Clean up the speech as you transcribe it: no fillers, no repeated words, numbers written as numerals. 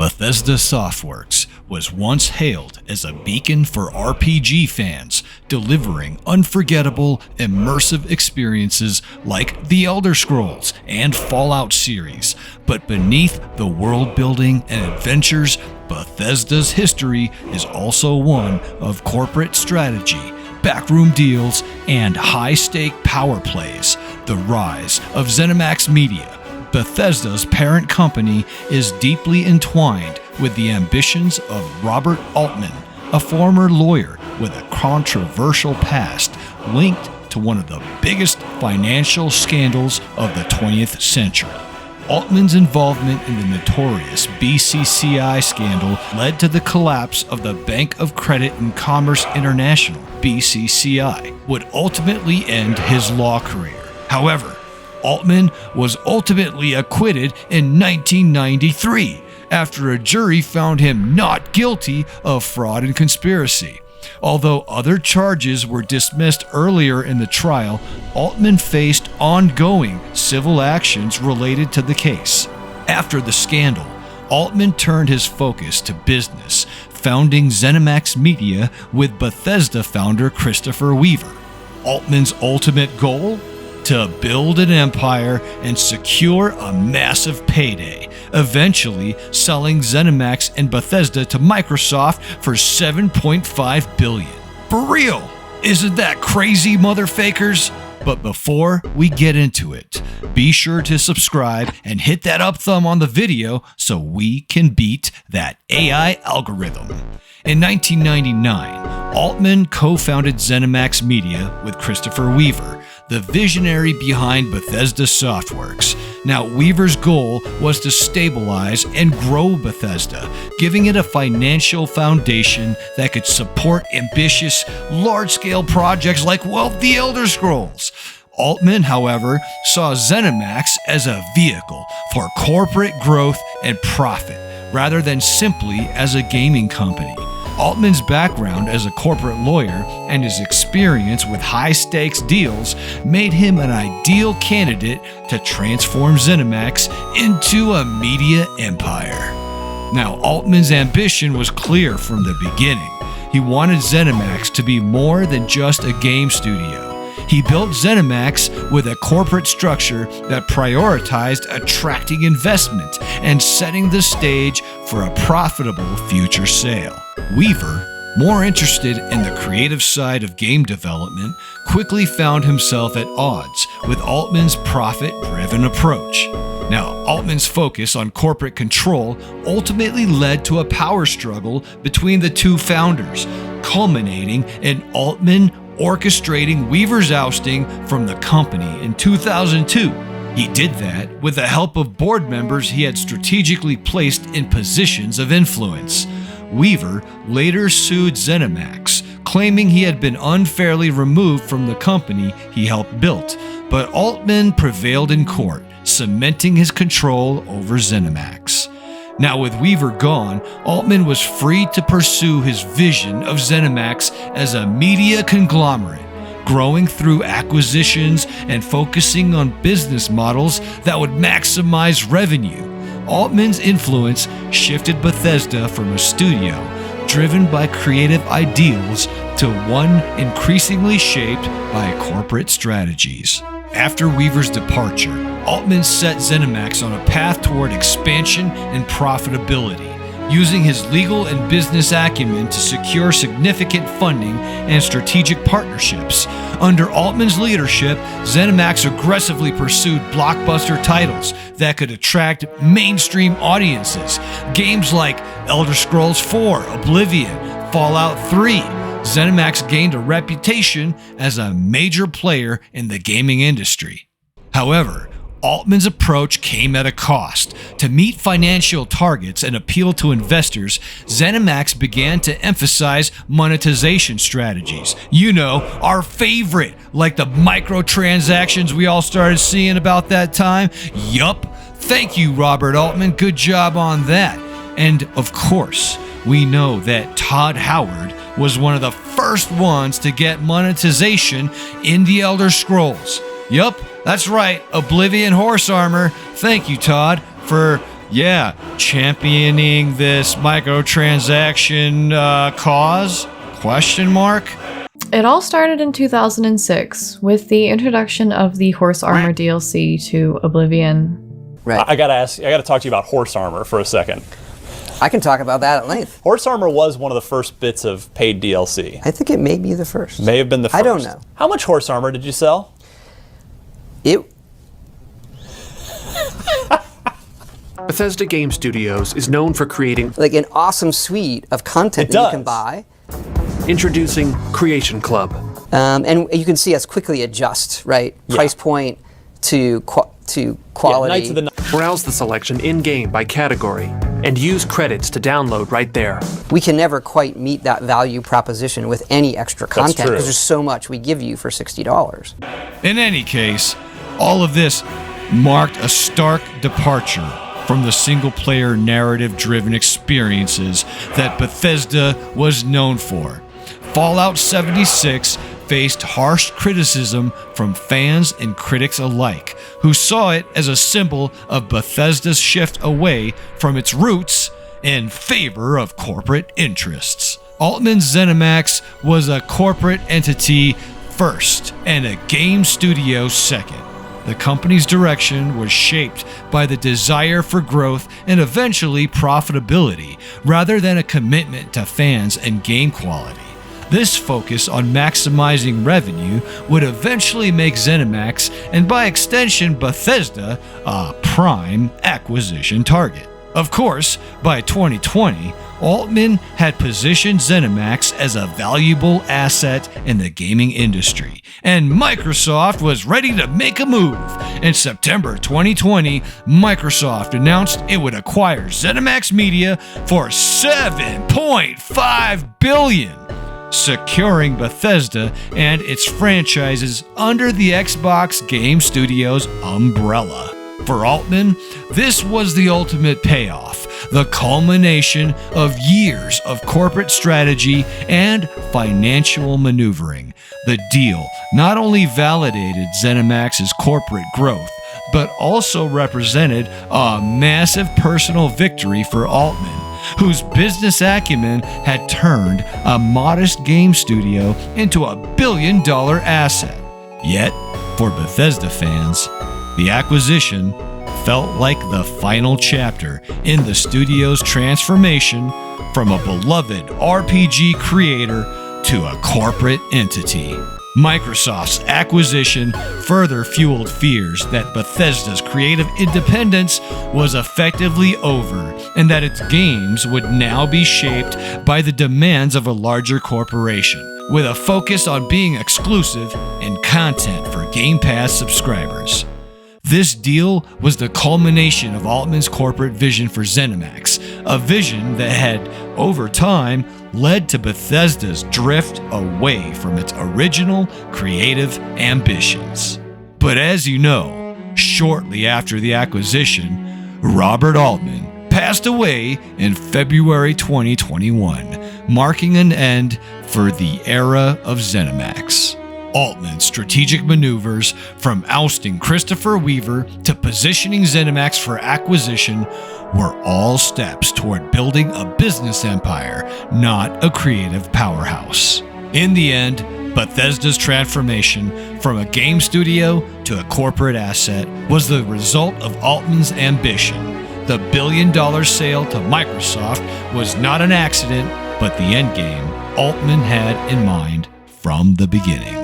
Bethesda Softworks was once hailed as a beacon for RPG fans, delivering unforgettable, immersive experiences like The Elder Scrolls and Fallout series. But beneath the world building and adventures, Bethesda's history is also one of corporate strategy, backroom deals, and high-stake power plays. The rise of ZeniMax Media, Bethesda's parent company, is deeply entwined with the ambitions of Robert Altman, a former lawyer with a controversial past linked to one of the biggest financial scandals of the 20th century. Altman's involvement in the notorious BCCI scandal led to the collapse of the Bank of Credit and Commerce International, BCCI, would ultimately end his law career. However, Altman was ultimately acquitted in 1993 after a jury found him not guilty of fraud and conspiracy. Although other charges were dismissed earlier in the trial, Altman faced ongoing civil actions related to the case. After the scandal, Altman turned his focus to business, founding ZeniMax Media with Bethesda founder Christopher Weaver. Altman's ultimate goal? To build an empire and secure a massive payday, eventually selling ZeniMax and Bethesda to Microsoft for $7.5 billion. For real! Isn't that crazy, motherfakers? But before we get into it, be sure to subscribe and hit that up thumb on the video so we can beat that AI algorithm. In 1999, Altman co-founded ZeniMax Media with Christopher Weaver, the visionary behind Bethesda Softworks. Now, Weaver's goal was to stabilize and grow Bethesda, giving it a financial foundation that could support ambitious, large-scale projects like, The Elder Scrolls. Altman, however, saw ZeniMax as a vehicle for corporate growth and profit, rather than simply as a gaming company. Altman's background as a corporate lawyer and his experience with high-stakes deals made him an ideal candidate to transform ZeniMax into a media empire. Now, Altman's ambition was clear from the beginning. He wanted ZeniMax to be more than just a game studio. He built ZeniMax with a corporate structure that prioritized attracting investment and setting the stage for a profitable future sale. Weaver, more interested in the creative side of game development, quickly found himself at odds with Altman's profit-driven approach. Now, Altman's focus on corporate control ultimately led to a power struggle between the two founders, culminating in Altman orchestrating Weaver's ousting from the company in 2002. He did that with the help of board members he had strategically placed in positions of influence. Weaver later sued ZeniMax, claiming he had been unfairly removed from the company he helped build, but Altman prevailed in court, cementing his control over ZeniMax. Now, with Weaver gone, Altman was free to pursue his vision of ZeniMax as a media conglomerate, growing through acquisitions and focusing on business models that would maximize revenue. Altman's influence shifted Bethesda from a studio driven by creative ideals to one increasingly shaped by corporate strategies. After Weaver's departure, Altman set ZeniMax on a path toward expansion and profitability, using his legal and business acumen to secure significant funding and strategic partnerships. Under Altman's leadership, ZeniMax aggressively pursued blockbuster titles that could attract mainstream audiences. Games like Elder Scrolls 4, Oblivion, Fallout 3. ZeniMax gained a reputation as a major player in the gaming industry. However, Altman's approach came at a cost. To meet financial targets and appeal to investors, ZeniMax began to emphasize monetization strategies. You know, our favorite, like the microtransactions we all started seeing about that time. Yup. Thank you, Robert Altman. Good job on that. And of course, we know that Todd Howard was one of the first ones to get monetization in the Elder Scrolls. Yup, that's right, Oblivion horse armor. Thank you, Todd, for Yeah, championing this microtransaction cause? Question mark? It all started in 2006 with the introduction of the Horse Armor DLC to Oblivion. Right. I gotta talk to you about Horse Armor for a second. I can talk about that at length. Horse Armor was one of the first bits of paid DLC. I think it may be the first. May have been the first. I don't know. How much Horse Armor did you sell? Bethesda Game Studios is known for creating Like an awesome suite of content that you can buy. Introducing Creation Club. And you can see us quickly adjust, right? Yeah. Price point to quality. Knights of the Browse the selection in-game by category and use credits to download right there. We can never quite meet that value proposition with any extra content true. because there's so much we give you for $60. In any case, all of this marked a stark departure from the single-player narrative-driven experiences that Bethesda was known for. Fallout 76 faced harsh criticism from fans and critics alike, who saw it as a symbol of Bethesda's shift away from its roots in favor of corporate interests. Altman's ZeniMax was a corporate entity first and a game studio second. The company's direction was shaped by the desire for growth and eventually profitability, rather than a commitment to fans and game quality. This focus on maximizing revenue would eventually make ZeniMax, and by extension Bethesda, a prime acquisition target. Of course, by 2020, Altman had positioned ZeniMax as a valuable asset in the gaming industry, and Microsoft was ready to make a move. In September 2020, Microsoft announced it would acquire ZeniMax Media for $7.5 billion, securing Bethesda and its franchises under the Xbox Game Studios umbrella. For Altman, this was the ultimate payoff, the culmination of years of corporate strategy and financial maneuvering. The deal not only validated ZeniMax's corporate growth, but also represented a massive personal victory for Altman, whose business acumen had turned a modest game studio into a billion-dollar asset. Yet, for Bethesda fans, the acquisition felt like the final chapter in the studio's transformation from a beloved RPG creator to a corporate entity. Microsoft's acquisition further fueled fears that Bethesda's creative independence was effectively over and that its games would now be shaped by the demands of a larger corporation, with a focus on being exclusive and content for Game Pass subscribers. This deal was the culmination of Altman's corporate vision for ZeniMax, a vision that had, over time, led to Bethesda's drift away from its original creative ambitions. But as you know, shortly after the acquisition, Robert Altman passed away in February 2021, marking an end for the era of ZeniMax. Altman's strategic maneuvers, from ousting Christopher Weaver to positioning ZeniMax for acquisition, were all steps toward building a business empire, not a creative powerhouse. In the end, Bethesda's transformation from a game studio to a corporate asset was the result of Altman's ambition. The billion-dollar sale to Microsoft was not an accident, but the endgame Altman had in mind from the beginning.